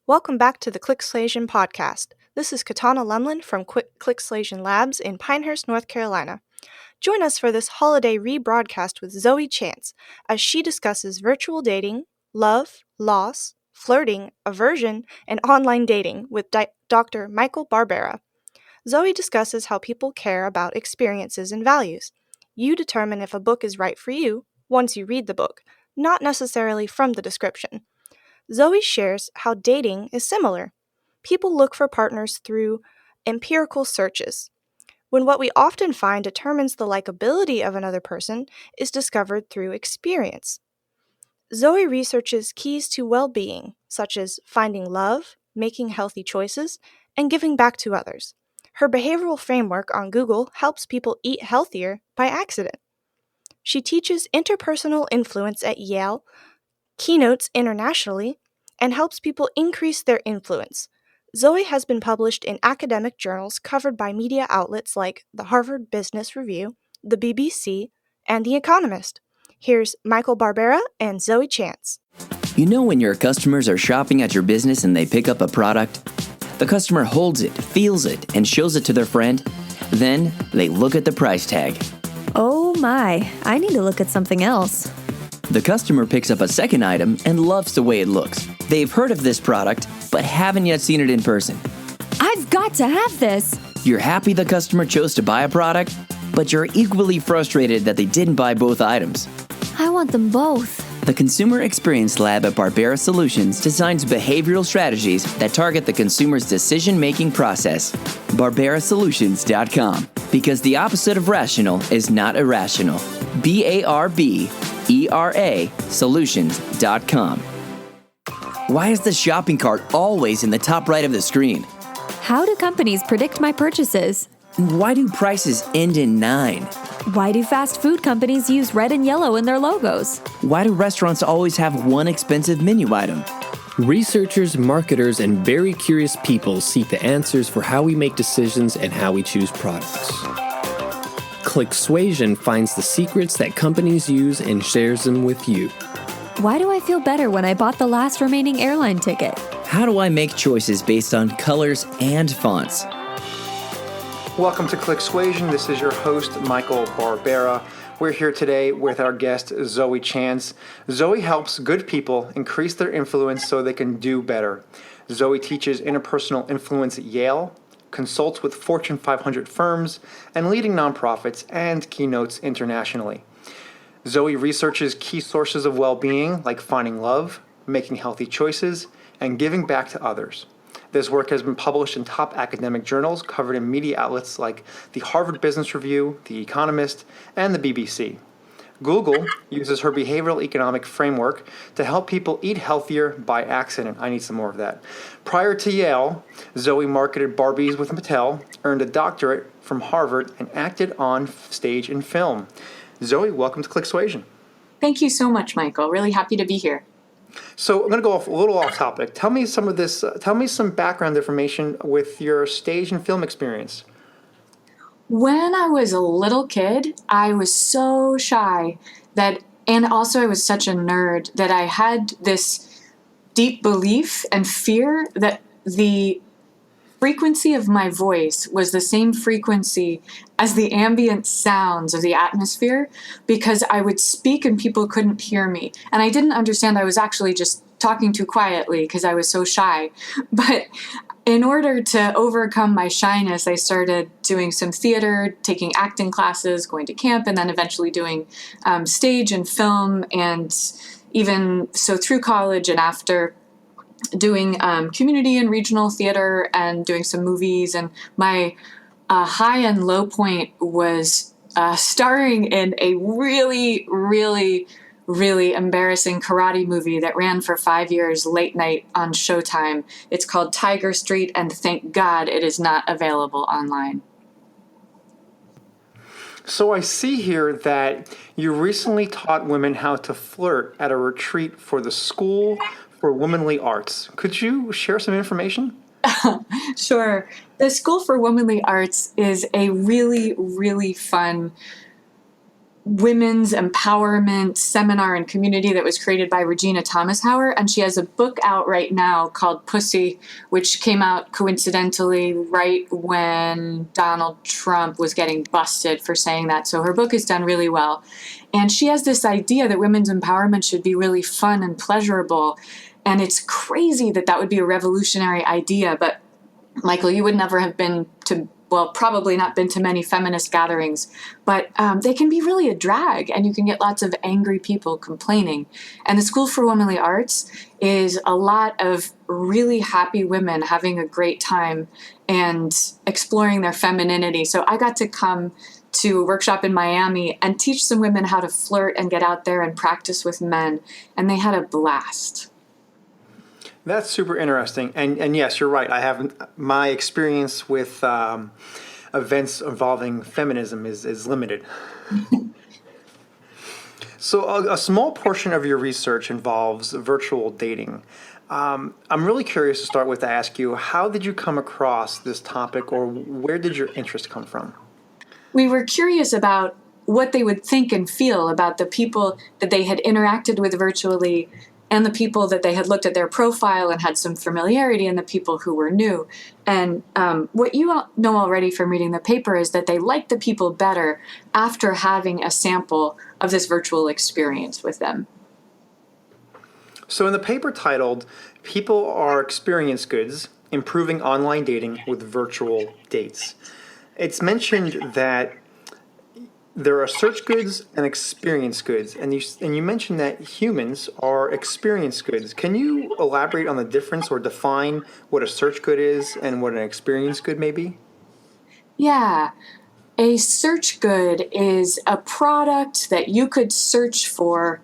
Welcome back to the Clickslasion podcast. This is Katana Lemelin from Clickslasion Labs in Pinehurst, North Carolina. Join us for this holiday rebroadcast with Zoe Chance as she discusses virtual dating, love, loss, flirting, aversion, and online dating with Dr. Michael Barbera. Zoe discusses how people care about experiences and values. You determine if a book is right for you once you read the book, not necessarily from the description. Zoe shares how dating is similar. People look for partners through empirical searches, when what we often find determines the likability of another person is discovered through experience. Zoe researches keys to well-being, such as finding love, making healthy choices, and giving back to others. Her behavioral framework on Google helps people eat healthier by accident. She teaches interpersonal influence at Yale, keynotes internationally, and helps people increase their influence. Zoe has been published in academic journals covered by media outlets like the Harvard Business Review, the BBC, and The Economist. Here's Michael Barbera and Zoe Chance. You know when your customers are shopping at your business and they pick up a product? The customer holds it, feels it, and shows it to their friend. Then they look at the price tag. Oh my, I need to look at something else. The customer picks up a second item and loves the way it looks. They've heard of this product, but haven't yet seen it in person. I've got to have this. You're happy the customer chose to buy a product, but you're equally frustrated that they didn't buy both items. I want them both. The Consumer Experience Lab at Barbera Solutions designs behavioral strategies that target the consumer's decision-making process. BarberaSolutions.com. Because the opposite of rational is not irrational. BARBERA Solutions.com. Why is the shopping cart always in the top right of the screen? How do companies predict my purchases? Why do prices end in 9? Why do fast food companies use red and yellow in their logos? Why do restaurants always have one expensive menu item? Researchers, marketers, and very curious people seek the answers for how we make decisions and how we choose products. Clicksuasion finds the secrets that companies use and shares them with you. Why do I feel better when I bought the last remaining airline ticket? How do I make choices based on colors and fonts? Welcome to Clicksuasion. This is your host, Michael Barbera. We're here today with our guest, Zoe Chance. Zoe helps good people increase their influence so they can do better. Zoe teaches interpersonal influence at Yale, consults with Fortune 500 firms and leading nonprofits, and keynotes internationally. Zoe researches key sources of well-being like finding love, making healthy choices, and giving back to others. This work has been published in top academic journals covered in media outlets like the Harvard Business Review, The Economist, and the BBC. Google uses her behavioral economic framework to help people eat healthier by accident. I need some more of that. Prior to Yale, Zoe marketed Barbies with Mattel, earned a doctorate from Harvard, and acted on stage and film. Zoe, welcome to Clicksuasion. Thank you so much, Michael. Really happy to be here. So I'm going to go a little off topic. Tell me some background information with your stage and film experience. When I was a little kid, I was so shy and also I was such a nerd that I had this deep belief and fear that the frequency of my voice was the same frequency as the ambient sounds of the atmosphere, because I would speak and people couldn't hear me. And I didn't understand I was actually just talking too quietly because I was so shy. But in order to overcome my shyness, I started doing some theater, taking acting classes, going to camp, and then eventually doing stage and film, and even so through college and after, doing community and regional theater and doing some movies. And my high and low point was starring in a really, really, really embarrassing karate movie that ran for 5 years late night on Showtime. It's called Tiger Street, and thank God it is not available online. So I see here that you recently taught women how to flirt at a retreat for the School for Womanly Arts. Could you share some information? Sure. The School for Womanly Arts is a really, really fun women's empowerment seminar and community that was created by Regina Thomas Hauer. And she has a book out right now called Pussy, which came out coincidentally right when Donald Trump was getting busted for saying that. So her book has done really well. And she has this idea that women's empowerment should be really fun and pleasurable. And it's crazy that that would be a revolutionary idea. But Michael, you would never have been to, well, probably not been to many feminist gatherings, but they can be really a drag, and you can get lots of angry people complaining. And the School for Womanly Arts is a lot of really happy women having a great time and exploring their femininity. So I got to come to a workshop in Miami and teach some women how to flirt and get out there and practice with men, and they had a blast. That's super interesting. And yes, you're right. I haven't, my experience with events involving feminism is limited. So a small portion of your research involves virtual dating. I'm really curious to start with to ask you, how did you come across this topic, or where did your interest come from? We were curious about what they would think and feel about the people that they had interacted with virtually, and the people that they had looked at their profile and had some familiarity, and the people who were new. And what you all know already from reading the paper is that they liked the people better after having a sample of this virtual experience with them. So in the paper titled, "People Are Experience Goods, Improving Online Dating with Virtual Dates," it's mentioned that there are search goods and experience goods, and you mentioned that humans are experience goods. Can you elaborate on the difference or define what a search good is and what an experience good may be? Yeah. A search good is a product that you could search for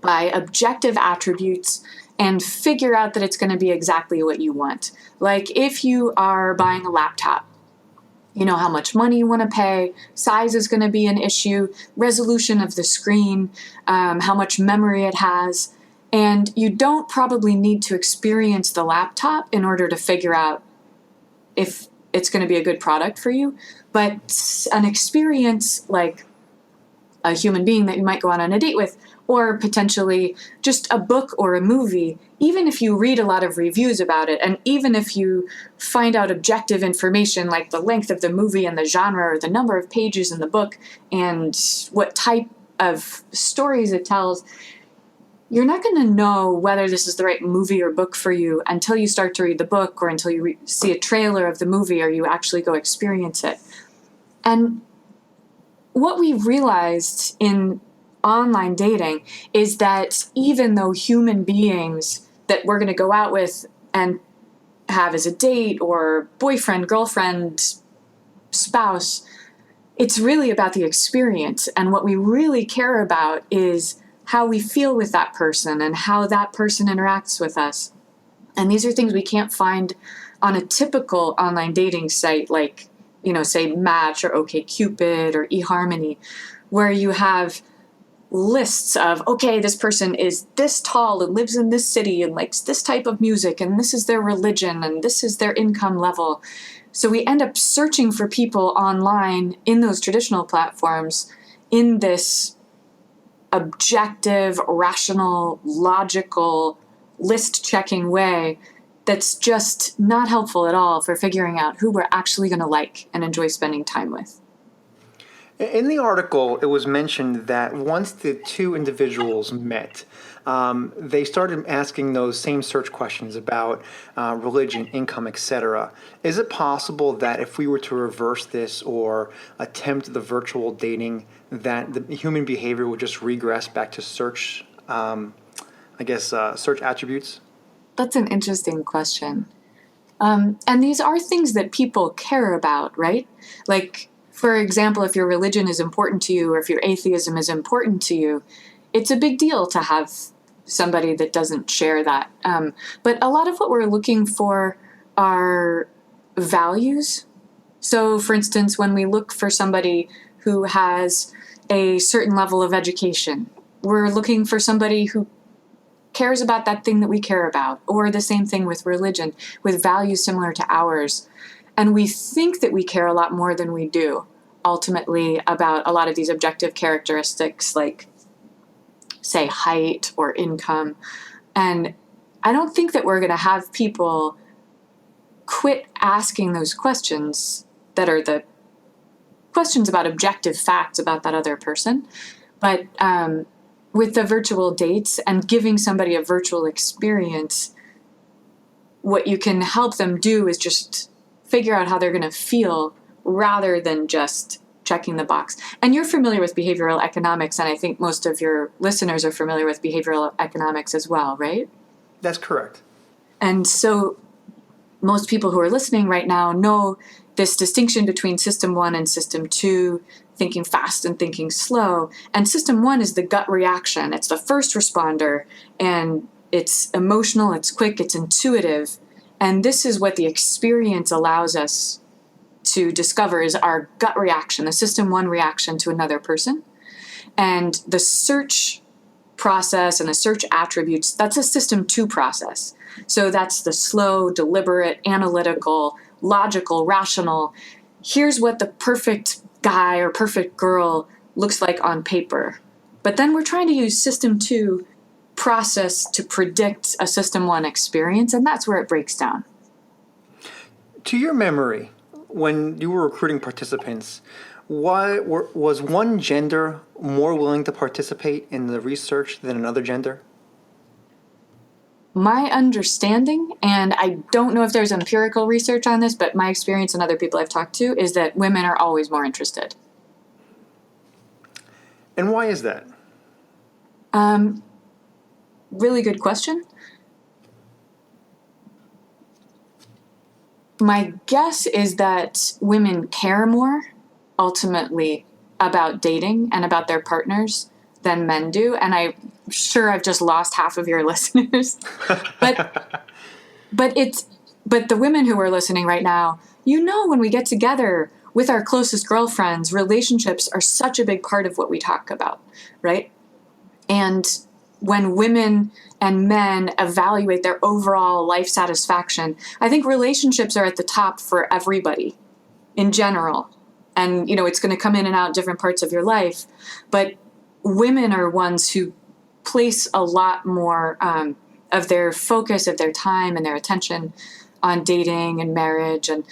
by objective attributes and figure out that it's going to be exactly what you want. Like if you are buying a laptop, you know how much money you want to pay, size is going to be an issue, resolution of the screen, how much memory it has, and you don't probably need to experience the laptop in order to figure out if it's going to be a good product for you. But an experience like a human being that you might go on a date with, or potentially just a book or a movie, even if you read a lot of reviews about it, and even if you find out objective information like the length of the movie and the genre or the number of pages in the book and what type of stories it tells, you're not going to know whether this is the right movie or book for you until you start to read the book, or until you see a trailer of the movie, or you actually go experience it. And what we realized in online dating is that even though human beings that we're going to go out with and have as a date or boyfriend, girlfriend, spouse, it's really about the experience. And what we really care about is how we feel with that person and how that person interacts with us. And these are things we can't find on a typical online dating site like, say Match or OkCupid or eHarmony, where you have lists of, okay, this person is this tall and lives in this city and likes this type of music, and this is their religion and this is their income level. So we end up searching for people online in those traditional platforms in this objective, rational, logical, list-checking way that's just not helpful at all for figuring out who we're actually going to like and enjoy spending time with. In the article, it was mentioned that once the two individuals met, they started asking those same search questions about religion, income, etc. Is it possible that if we were to reverse this or attempt the virtual dating, that the human behavior would just regress back to search, search attributes? That's an interesting question. And these are things that people care about, right? Like, for example, if your religion is important to you, or if your atheism is important to you, it's a big deal to have somebody that doesn't share that. But a lot of what we're looking for are values. So, for instance, when we look for somebody who has a certain level of education, we're looking for somebody who cares about that thing that we care about, or the same thing with religion, with values similar to ours. And we think that we care a lot more than we do. ultimately about a lot of these objective characteristics like, say, height or income. And I don't think that we're going to have people quit asking those questions that are the questions about objective facts about that other person. But with the virtual dates and giving somebody a virtual experience, what you can help them do is just figure out how they're going to feel rather than just checking the box. And you're familiar with behavioral economics, and I think most of your listeners are familiar with behavioral economics as well, right? That's correct. And so most people who are listening right now know this distinction between system 1 and system 2, thinking fast and thinking slow. And system 1 is the gut reaction. It's the first responder, and it's emotional, it's quick, it's intuitive. And this is what the experience allows us to discover is our gut reaction, the system 1 reaction to another person. And the search process and the search attributes, that's a system 2 process. So that's the slow, deliberate, analytical, logical, rational. Here's what the perfect guy or perfect girl looks like on paper. But then we're trying to use system 2 process to predict a system 1 experience, and that's where it breaks down. To your memory, when you were recruiting participants, was one gender more willing to participate in the research than another gender? My understanding, and I don't know if there's empirical research on this, but my experience and other people I've talked to is that women are always more interested. And why is that? Really good question. My guess is that women care more ultimately about dating and about their partners than men do. And I'm sure I've just lost half of your listeners. But the women who are listening right now, when we get together with our closest girlfriends, relationships are such a big part of what we talk about, right? And when women and men evaluate their overall life satisfaction, I think relationships are at the top for everybody in general. And, it's going to come in and out different parts of your life. But women are ones who place a lot more of their focus, of their time and their attention on dating and marriage. And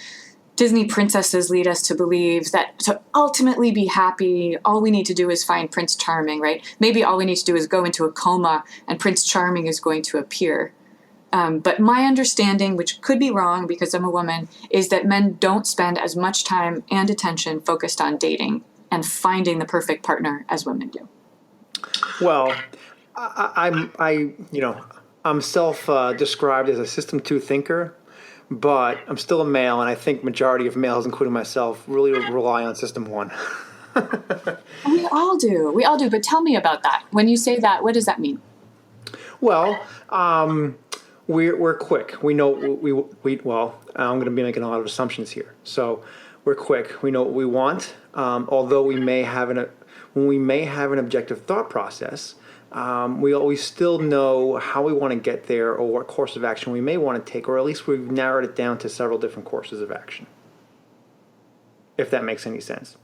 Disney princesses lead us to believe that to ultimately be happy, all we need to do is find Prince Charming, right? Maybe all we need to do is go into a coma and Prince Charming is going to appear. But my understanding, which could be wrong because I'm a woman, is that men don't spend as much time and attention focused on dating and finding the perfect partner as women do. Well, I'm self-described as a system 2 thinker, but I'm still a male, and I think majority of males, including myself, really rely on system 1. We all do. But tell me about that. When you say that, what does that mean? Well, we're quick. We know I'm going to be making a lot of assumptions here. So we're quick. We know what we want. Although when we may have an objective thought process, we always still know how we want to get there or what course of action we may want to take, or at least we've narrowed it down to several different courses of action. If that makes any sense.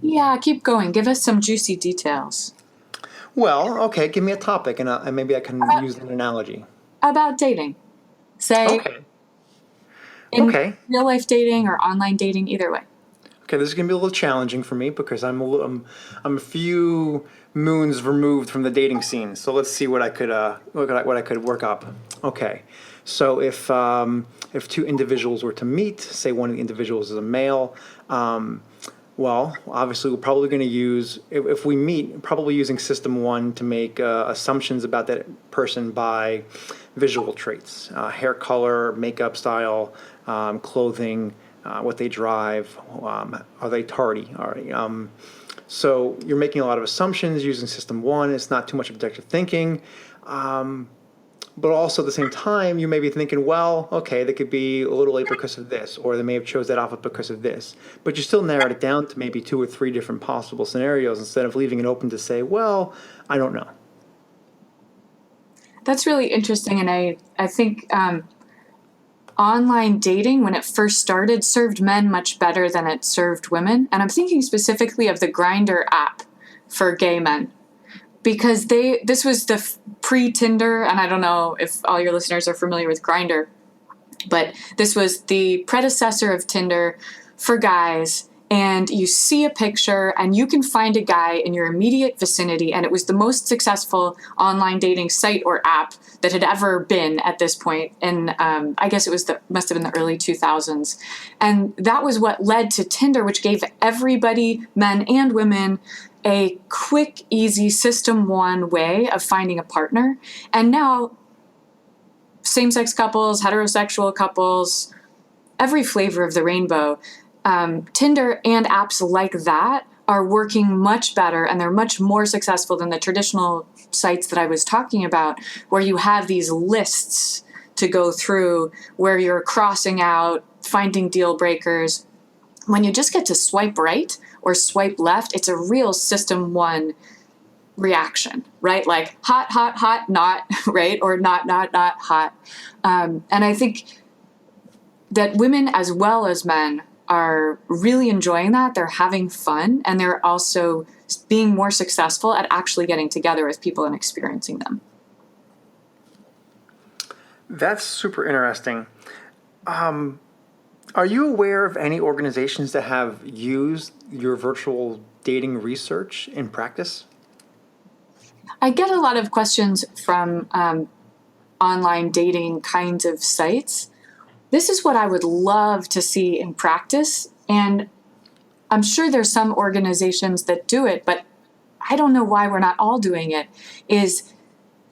Yeah, keep going. Give us some juicy details. Well, okay, give me a topic, and maybe I can use an analogy. About dating. Say, okay. Real life dating or online dating, either way. Okay, this is going to be a little challenging for me because I'm a few moons removed from the dating scene. So let's see what I could work up. Okay, so if two individuals were to meet, say one of the individuals is a male, well, obviously we're probably going to use, if we meet, probably using system 1 to make assumptions about that person by visual traits, hair color, makeup style, clothing, what they drive, are they tardy? So you're making a lot of assumptions using system 1. It's not too much objective thinking. But also at the same time, you may be thinking, well, okay, they could be a little late because of this, or they may have chose that outfit because of this. But you still narrowed it down to maybe 2 or 3 different possible scenarios instead of leaving it open to say, well, I don't know. That's really interesting, and I think online dating, when it first started, served men much better than it served women. And I'm thinking specifically of the Grindr app for gay men, because this was the pre-Tinder, and I don't know if all your listeners are familiar with Grindr, but this was the predecessor of Tinder for guys. And you see a picture and you can find a guy in your immediate vicinity. And it was the most successful online dating site or app that had ever been at this point. And I guess must have been the early 2000s. And that was what led to Tinder, which gave everybody, men and women, a quick, easy System 1 way of finding a partner. And now same-sex couples, heterosexual couples, every flavor of the rainbow, Tinder and apps like that are working much better, and they're much more successful than the traditional sites that I was talking about, where you have these lists to go through, where you're crossing out, finding deal breakers. When you just get to swipe right or swipe left, it's a real System 1 reaction, right? Like hot, hot, hot, not, right? Or not, hot. And I think that women as well as men are really enjoying that. They're having fun, and they're also being more successful at actually getting together with people and experiencing them. That's super interesting. Are you aware of any organizations that have used your virtual dating research in practice? I get a lot of questions from online dating kinds of sites. This is what I would love to see in practice. And I'm sure there's some organizations that do it, but I don't know why we're not all doing it, is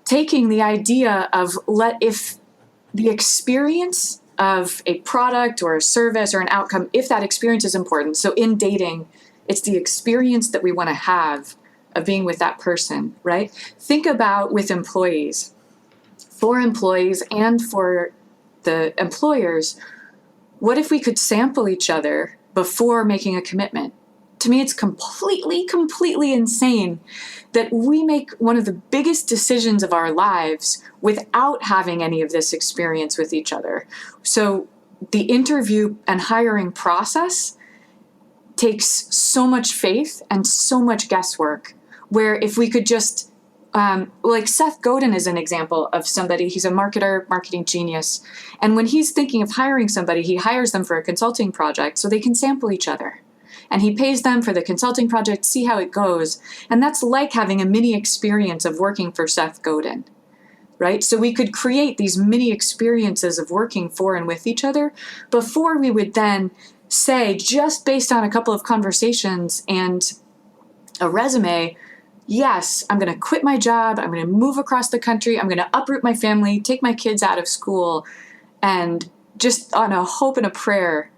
taking the idea of if the experience of a product or a service or an outcome, if that experience is important. So in dating, it's the experience that we want to have of being with that person, right? Think about with employees. For employees and for the employers, what if we could sample each other before making a commitment? To me, it's completely insane that we make one of the biggest decisions of our lives without having any of this experience with each other. So the interview and hiring process takes so much faith and so much guesswork, where if we could just like Seth Godin is an example of somebody, he's a marketing genius. And when he's thinking of hiring somebody, he hires them for a consulting project so they can sample each other. And he pays them for the consulting project, see how it goes. And that's like having a mini experience of working for Seth Godin, right? So we could create these mini experiences of working for and with each other before we would then say, just based on a couple of conversations and a resume, yes, I'm going to quit my job. I'm going to move across the country. I'm going to uproot my family, take my kids out of school, and just on a hope and a prayer,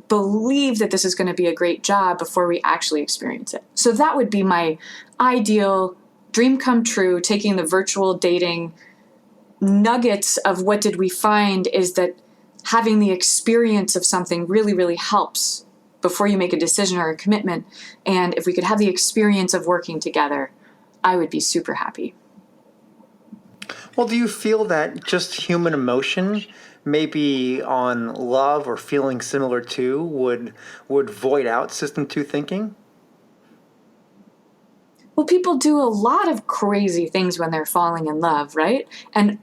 believe that this is going to be a great job before we actually experience it. So that would be my ideal dream come true, taking the virtual dating nuggets of what did we find, is that having the experience of something really, really helps before you make a decision or a commitment. And if we could have the experience of working together, I would be super happy. Well, do you feel that just human emotion, maybe on love or feeling similar to, would void out System 2 thinking? Well, people do a lot of crazy things when they're falling in love, right? And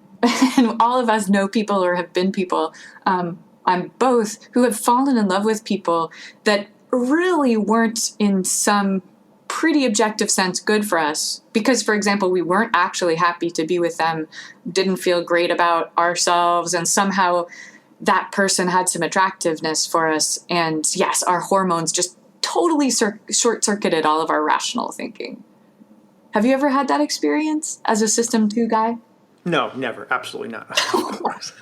all of us know people or have been people, I'm both, who have fallen in love with people that really weren't in some pretty objective sense good for us. Because, for example, we weren't actually happy to be with them, didn't feel great about ourselves, and somehow that person had some attractiveness for us. And yes, our hormones just totally short-circuited all of our rational thinking. Have you ever had that experience as a System 2 guy? No, never. Absolutely not. Of course.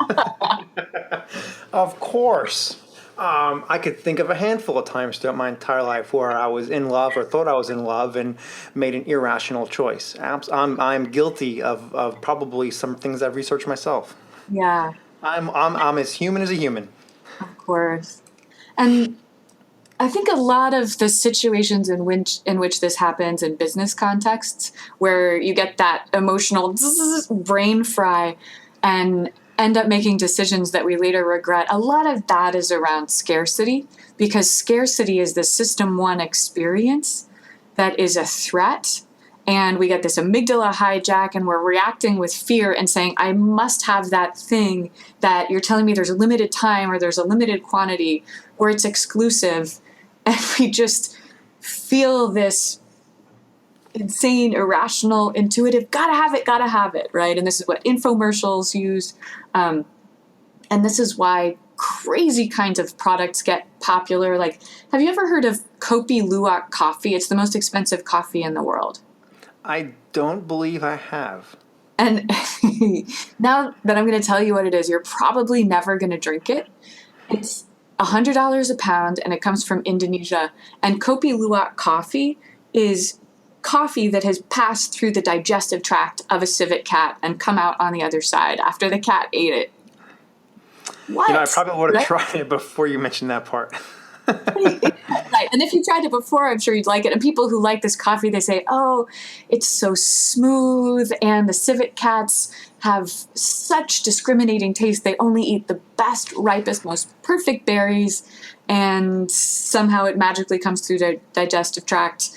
Of course. I could think of a handful of times throughout my entire life where I was in love or thought I was in love and made an irrational choice. I'm guilty of probably some things I've researched myself. Yeah. I'm as human as a human. Of course. And I think a lot of the situations in which this happens in business contexts, where you get that emotional brain fry, and end up making decisions that we later regret. A lot of that is around scarcity, because scarcity is the system one experience that is a threat. And we get this amygdala hijack, and we're reacting with fear and saying, I must have that thing that you're telling me there's a limited time or there's a limited quantity or it's exclusive. And we just feel this insane, irrational, intuitive, gotta have it, right? And this is what infomercials use. And this is why crazy kinds of products get popular. Like, have you ever heard of Kopi Luwak coffee? It's the most expensive coffee in the world. I don't believe I have. And now that I'm going to tell you what it is, you're probably never going to drink it. It's $100 a pound, and it comes from Indonesia. And Kopi Luwak coffee is coffee that has passed through the digestive tract of a civet cat and come out on the other side after the cat ate it. What? I probably would have tried it before you mentioned that part. Right. And if you tried it before, I'm sure you'd like it. And people who like this coffee, they say, oh, it's so smooth, and the civet cats have such discriminating taste. They only eat the best, ripest, most perfect berries, and somehow it magically comes through the digestive tract,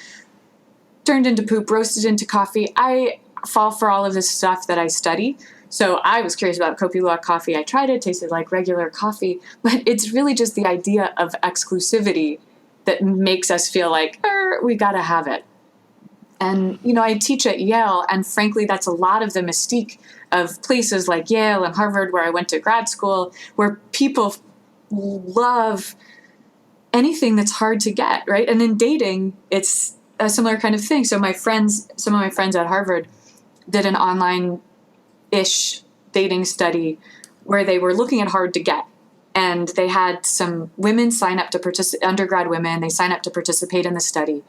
turned into poop, roasted into coffee. I fall for all of this stuff that I study. So I was curious about Kopi Luwak coffee. I tried it. It tasted like regular coffee. But it's really just the idea of exclusivity that makes us feel like, we got to have it. And, I teach at Yale, and frankly, that's a lot of the mystique of places like Yale and Harvard, where I went to grad school, where people love anything that's hard to get, right? And in dating, it's a similar kind of thing. So some of my friends at Harvard did an online-ish dating study where they were looking at hard to get. And they had some women sign up to participate, undergrad women, they sign up to participate in the study.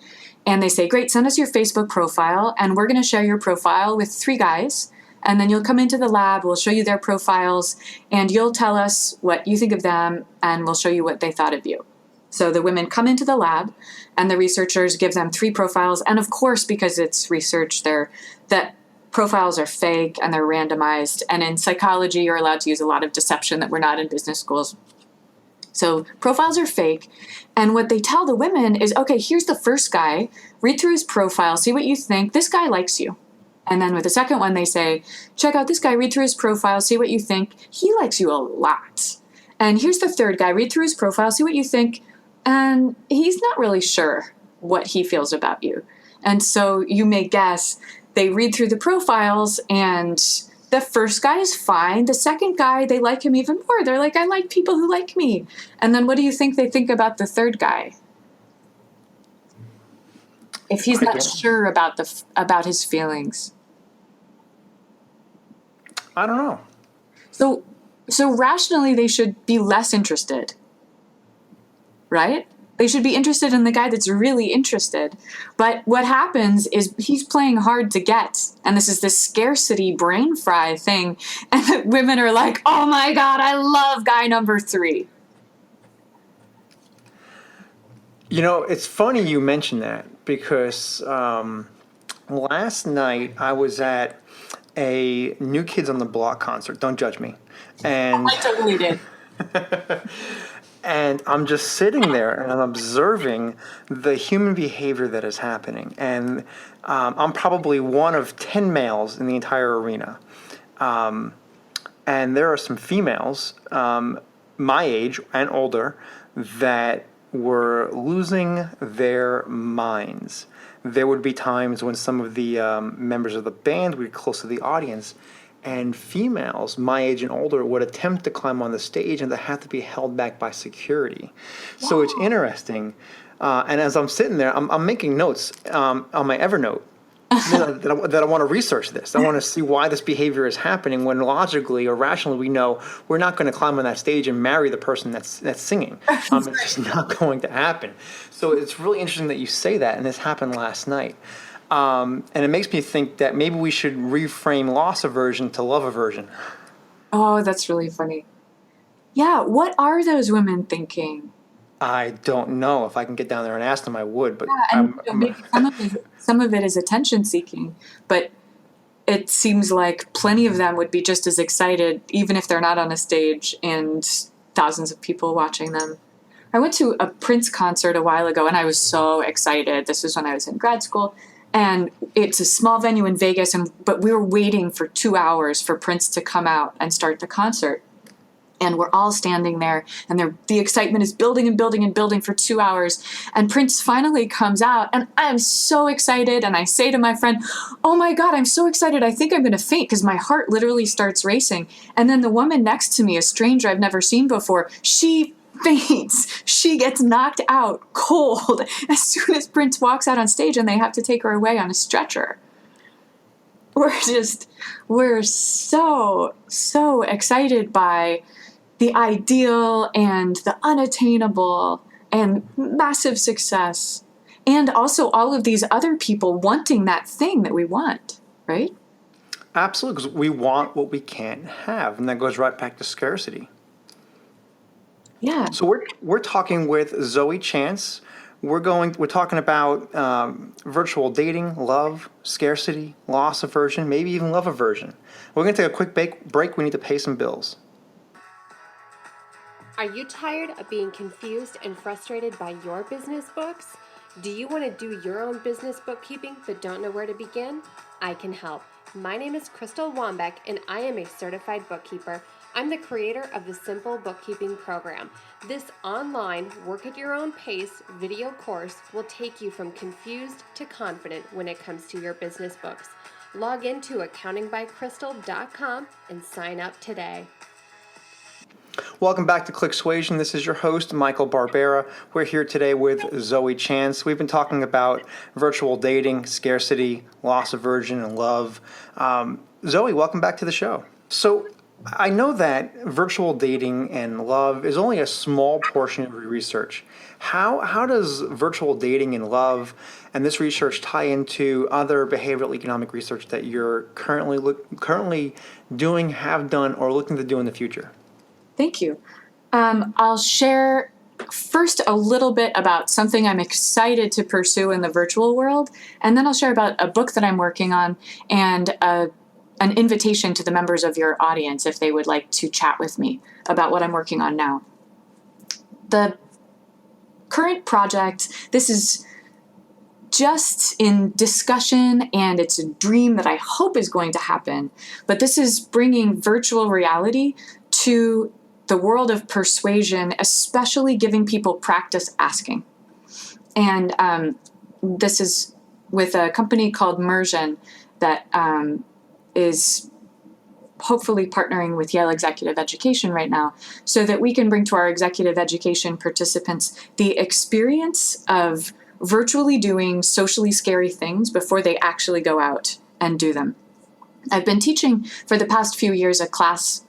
And they say, great, send us your Facebook profile, and we're going to share your profile with 3 guys. And then you'll come into the lab, we'll show you their profiles, and you'll tell us what you think of them, and we'll show you what they thought of you. So the women come into the lab, and the researchers give them 3 profiles. And of course, because it's research, that profiles are fake and they're randomized. And in psychology, you're allowed to use a lot of deception that we're not in business schools. So profiles are fake. And what they tell the women is, okay, here's the first guy. Read through his profile. See what you think. This guy likes you. And then with the second one, they say, check out this guy. Read through his profile. See what you think. He likes you a lot. And here's the third guy. Read through his profile. See what you think. And he's not really sure what he feels about you. And so you may guess they read through the profiles, and the first guy is fine. The second guy, they like him even more. They're like, I like people who like me. And then what do you think they think about the third guy? If he's not sure about his feelings. I don't know. So rationally, they should be less interested, right? They should be interested in the guy that's really interested. But what happens is he's playing hard to get. And this is this scarcity brain fry thing. And the women are like, oh my God, I love guy number 3. It's funny you mention that, because last night I was at a New Kids on the Block concert. Don't judge me. And I totally did. And I'm just sitting there and I'm observing the human behavior that is happening. And I'm probably one of 10 males in the entire arena. And there are some females, my age and older, that were losing their minds. There would be times when some of the members of the band would be close to the audience, and females my age and older would attempt to climb on the stage, and they have to be held back by security. Wow. So it's interesting. And as I'm sitting there, I'm making notes on my Evernote that I want to research this. I want to see why this behavior is happening, when logically or rationally we know we're not going to climb on that stage and marry the person that's singing. It's just not going to happen. So it's really interesting that you say that, and this happened last night. And it makes me think that maybe we should reframe loss aversion to love aversion. Oh, that's really funny. Yeah, what are those women thinking? I don't know. If I can get down there and ask them, I would. But maybe some of it is attention seeking, but it seems like plenty of them would be just as excited, even if they're not on a stage and thousands of people watching them. I went to a Prince concert a while ago, and I was so excited. This was when I was in grad school, and it's a small venue in Vegas, but we were waiting for 2 hours for Prince to come out and start the concert. And we're all standing there, and the excitement is building and building and building for 2 hours. And Prince finally comes out, and I'm so excited. And I say to my friend, "Oh my God, I'm so excited. I think I'm going to faint," because my heart literally starts racing. And then the woman next to me, a stranger I've never seen before, she faints. She gets knocked out cold as soon as Prince walks out on stage, and they have to take her away on a stretcher. We're so excited by the ideal and the unattainable and massive success, and also all of these other people wanting that thing that we want, right? Absolutely, because we want what we can't have, and that goes right back to scarcity. Yeah. So we're talking with Zoe Chance. We're talking about virtual dating, love, scarcity, loss aversion, maybe even love aversion. We're going to take a quick break. We need to pay some bills. Are you tired of being confused and frustrated by your business books? Do you want to do your own business bookkeeping but don't know where to begin? I can help. My name is Crystal Wambeck, and I am a certified bookkeeper. I'm the creator of the Simple Bookkeeping Program. This online, work-at-your-own-pace video course will take you from confused to confident when it comes to your business books. Log into accountingbycrystal.com and sign up today. Welcome back to ClickSuasion. This is your host, Michael Barbera. We're here today with Zoe Chance. We've been talking about virtual dating, scarcity, loss aversion, and love. Zoe, welcome back to the show. So I know that virtual dating and love is only a small portion of your research. How does virtual dating and love and this research tie into other behavioral economic research that you're currently doing, have done, or looking to do in the future? Thank you. I'll share first a little bit about something I'm excited to pursue in the virtual world, and then I'll share about a book that I'm working on and an invitation to the members of your audience if they would like to chat with me about what I'm working on now. The current project, this is just in discussion, and it's a dream that I hope is going to happen, but this is bringing virtual reality to the world of persuasion, especially giving people practice asking. And this is with a company called Aversion that is hopefully partnering with Yale Executive Education right now, so that we can bring to our executive education participants the experience of virtually doing socially scary things before they actually go out and do them. I've been teaching for the past few years a class,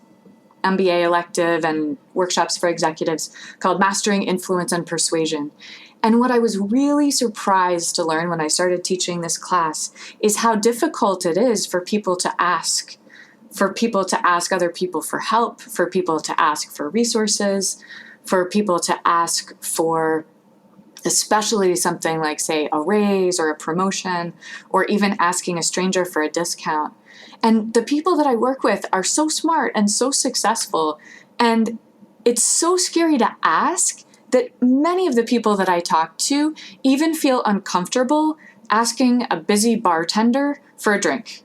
MBA elective and workshops for executives called Mastering Influence and Persuasion. And what I was really surprised to learn when I started teaching this class is how difficult it is for people to ask other people for help, for people to ask for resources, for people to ask for especially something like, say, a raise or a promotion, or even asking a stranger for a discount. And the people that I work with are so smart and so successful, and it's so scary to ask that many of the people that I talk to even feel uncomfortable asking a busy bartender for a drink,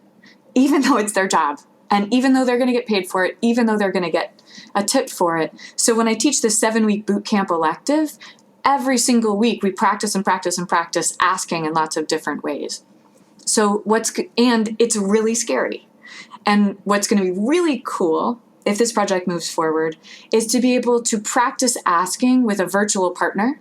even though it's their job, and even though they're going to get paid for it, even though they're going to get a tip for it. So when I teach the 7-week boot camp elective, every single week we practice and practice and practice asking in lots of different ways. And it's really scary. And what's going to be really cool, if this project moves forward, is to be able to practice asking with a virtual partner,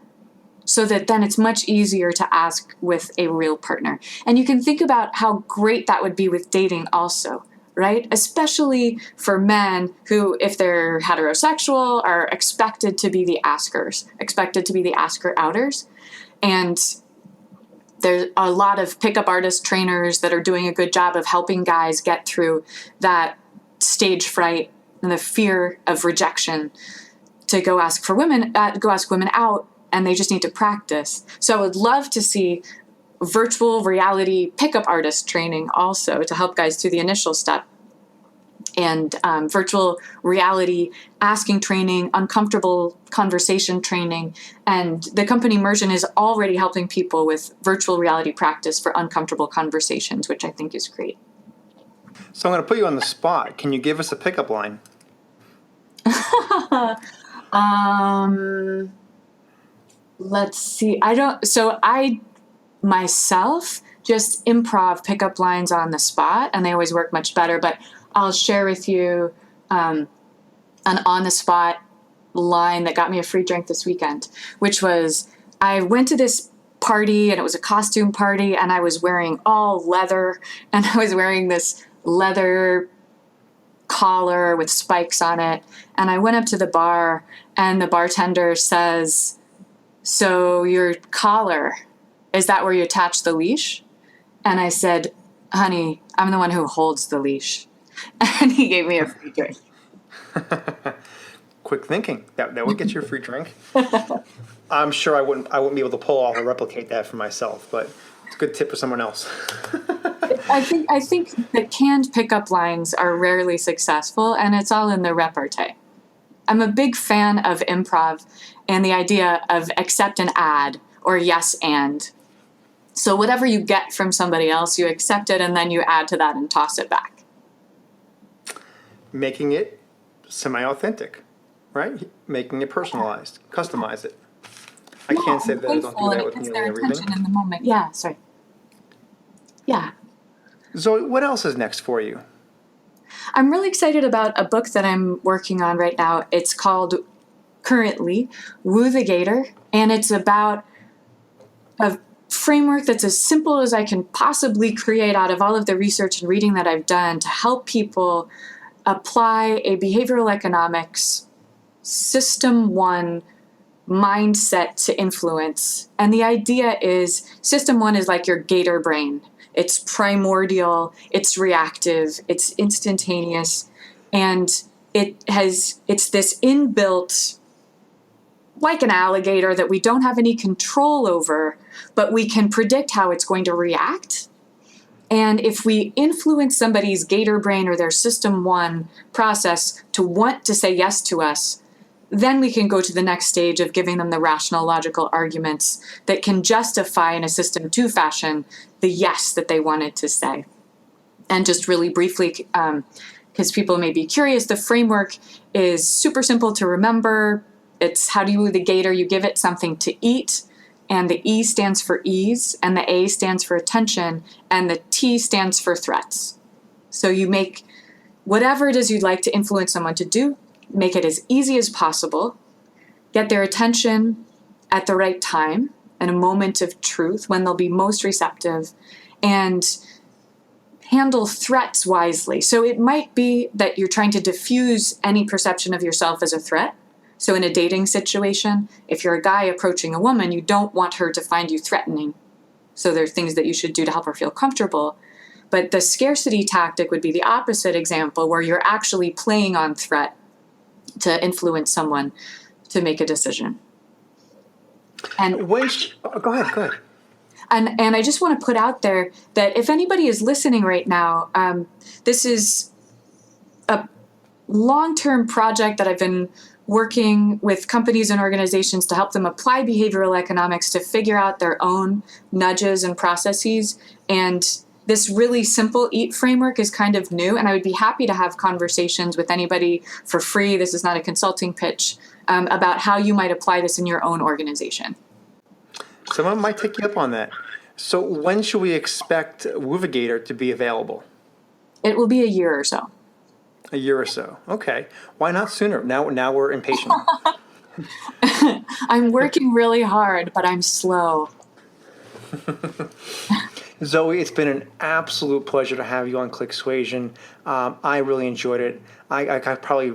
so that then it's much easier to ask with a real partner. And you can think about how great that would be with dating also, right? Especially for men who, if they're heterosexual, are expected to be the askers, expected to be the asker-outers. And there's a lot of pickup artist trainers that are doing a good job of helping guys get through that stage fright and the fear of rejection to go ask women out, and they just need to practice. So I would love to see virtual reality pickup artist training also to help guys through the initial step, and virtual reality asking training, uncomfortable conversation training. And the company Immersion is already helping people with virtual reality practice for uncomfortable conversations, which I think is great. So I'm going to put you on the spot. Can you give us a pickup line? Let's see. I myself just improv pickup lines on the spot, and they always work much better, but I'll share with you an on-the-spot line that got me a free drink this weekend, which was, I went to this party, and it was a costume party, and I was wearing all leather, and I was wearing this leather collar with spikes on it, and I went up to the bar, and the bartender says, "So your collar, is that where you attach the leash?" And I said, "Honey, I'm the one who holds the leash." And he gave me a free drink. Quick thinking. That would get you a free drink. I'm sure I wouldn't be able to pull off or replicate that for myself, but it's a good tip for someone else. I think that canned pickup lines are rarely successful, and it's all in the repartee. I'm a big fan of improv and the idea of accept and add, or yes and. So whatever you get from somebody else, you accept it and then you add to that and toss it back. Making it semi-authentic, right? Making it personalized, customize it. I can't say that I don't do that with nearly everything. In the moment. Yeah, sorry. Yeah. Zoe, what else is next for you? I'm really excited about a book that I'm working on right now. It's called, currently, Woo the Gator, and it's about a framework that's as simple as I can possibly create out of all of the research and reading that I've done to help people apply a behavioral economics system 1 mindset to influence. And the idea is system 1 is like your gator brain. It's primordial, it's reactive, it's instantaneous, and it's this inbuilt, like an alligator that we don't have any control over, but we can predict how it's going to react. And if we influence somebody's gator brain or their system 1 process to want to say yes to us, then we can go to the next stage of giving them the rational, logical arguments that can justify in a system 2 fashion the yes that they wanted to say. And just really briefly, because people may be curious, the framework is super simple to remember. It's how do you woo the gator? You give it something to eat, and the E stands for ease, and the A stands for attention, and the T stands for threats. So you make whatever it is you'd like to influence someone to do, make it as easy as possible, get their attention at the right time, in a moment of truth when they'll be most receptive, and handle threats wisely. So it might be that you're trying to diffuse any perception of yourself as a threat. So in a dating situation, if you're a guy approaching a woman, you don't want her to find you threatening. So there are things that you should do to help her feel comfortable. But the scarcity tactic would be the opposite example, where you're actually playing on threat to influence someone to make a decision. And go ahead. And I just want to put out there that if anybody is listening right now, this is a long-term project that I've been working with companies and organizations to help them apply behavioral economics to figure out their own nudges and processes. And this really simple EAT framework is kind of new, and I would be happy to have conversations with anybody for free. This is not a consulting pitch, about how you might apply this in your own organization. Someone might take you up on that. So when should we expect Woovigator to be available? It will be a year or so. A year or so. Okay. Why not sooner? Now we're impatient. I'm working really hard, but I'm slow. Zoe, it's been an absolute pleasure to have you on ClickSuasion. I really enjoyed it. I probably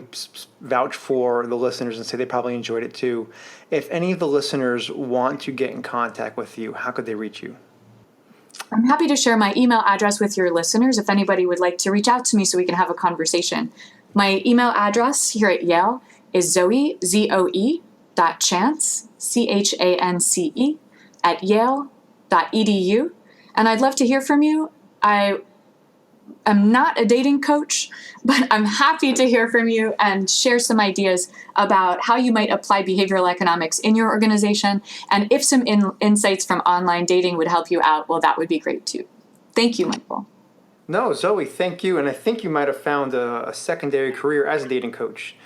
vouch for the listeners and say they probably enjoyed it too. If any of the listeners want to get in contact with you, how could they reach you? I'm happy to share my email address with your listeners if anybody would like to reach out to me so we can have a conversation. My email address here at Yale is Zoe, Zoe.Chance, Chance, @yale.edu. clickswasion.edu. And I'd love to hear from you. I am not a dating coach, but I'm happy to hear from you and share some ideas about how you might apply behavioral economics in your organization. And if some insights from online dating would help you out, well, that would be great too. Thank you, Michael. No, Zoe, thank you. And I think you might have found a secondary career as a dating coach.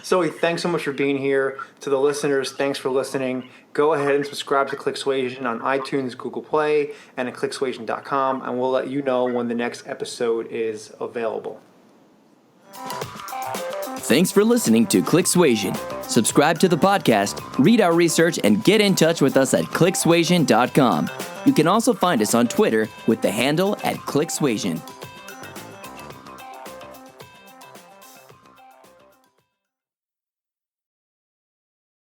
Zoe, thanks so much for being here. To the listeners, thanks for listening. Go ahead and subscribe to ClickSwasion on iTunes, Google Play, and at clickswasion.com, and we'll let you know when the next episode is available. Thanks for listening to ClickSwasion. Subscribe to the podcast, read our research, and get in touch with us at clickswasion.com. You can also find us on Twitter with the handle @ClickSwasion.